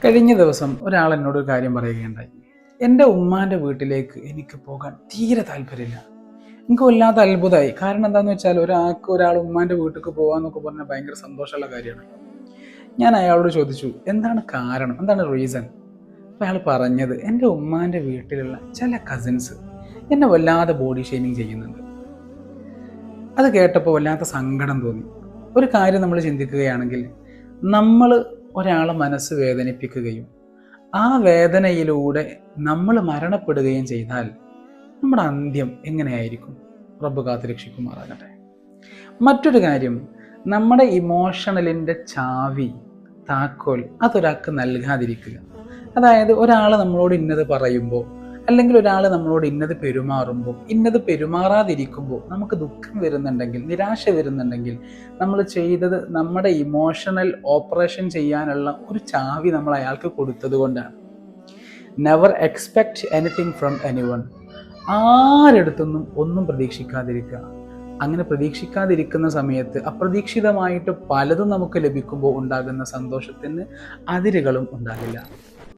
കഴിഞ്ഞ ദിവസം ഒരാൾ എന്നോട് ഒരു കാര്യം പറയുകയുണ്ടായി. എൻ്റെ ഉമ്മാൻ്റെ വീട്ടിലേക്ക് എനിക്ക് പോകാൻ തീരെ താല്പര്യമില്ല. എനിക്ക് വല്ലാത്ത അത്ഭുതമായി. കാരണം എന്താണെന്ന് വെച്ചാൽ ഒരാൾ ഉമ്മാൻ്റെ വീട്ടിലേക്ക് പോകാന്നൊക്കെ പറഞ്ഞാൽ ഭയങ്കര സന്തോഷമുള്ള കാര്യമാണ്. ഞാൻ അയാളോട് ചോദിച്ചു, എന്താണ് കാരണം, എന്താണ് റീസൺ? അപ്പോൾ അയാൾ പറഞ്ഞത്, എൻ്റെ ഉമ്മാൻ്റെ വീട്ടിലുള്ള ചില കസിൻസ് എന്നെ വല്ലാതെ ബോഡി ഷെയ്മിങ് ചെയ്യുന്നുണ്ട്. അത് കേട്ടപ്പോൾ വല്ലാത്ത സങ്കടം തോന്നി. ഒരു കാര്യം നമ്മൾ ചിന്തിക്കുകയാണെങ്കിൽ, നമ്മൾ ഒരാളെ മനസ്സ് വേദനിപ്പിക്കുകയും ആ വേദനയിലൂടെ നമ്മൾ മരണപ്പെടുകയും ചെയ്താൽ നമ്മുടെ അന്ത്യം എങ്ങനെയായിരിക്കും? റബ്ബ് കാത്ത് രക്ഷിക്കുമാറാകട്ടെ. മറ്റൊരു കാര്യം, നമ്മുടെ ഇമോഷണലിൻ്റെ ചാവി, താക്കോൽ അതൊരാൾക്ക് നൽകാതിരിക്കുക. അതായത് ഒരാൾ നമ്മളോട് ഇന്നത് പറയുമ്പോൾ, അല്ലെങ്കിൽ ഒരാൾ നമ്മളോട് ഇന്നത് പെരുമാറുമ്പോൾ, ഇന്നത് പെരുമാറാതിരിക്കുമ്പോൾ നമുക്ക് ദുഃഖം വരുന്നുണ്ടെങ്കിൽ, നിരാശ വരുന്നുണ്ടെങ്കിൽ, നമ്മൾ ചെയ്തത് നമ്മുടെ ഇമോഷണൽ ഓപ്പറേഷൻ ചെയ്യാനുള്ള ഒരു ചാവി നമ്മൾ അയാൾക്ക് കൊടുത്തത് കൊണ്ടാണ്. Never expect anything from anyone. ആരെടുത്തൊന്നും ഒന്നും പ്രതീക്ഷിക്കാതിരിക്കുക. അങ്ങനെ പ്രതീക്ഷിക്കാതിരിക്കുന്ന സമയത്ത് അപ്രതീക്ഷിതമായിട്ട് പലതും നമുക്ക് ലഭിക്കുമ്പോൾ ഉണ്ടാകുന്ന സന്തോഷത്തിന് അതിരുകളും ഉണ്ടാകില്ല.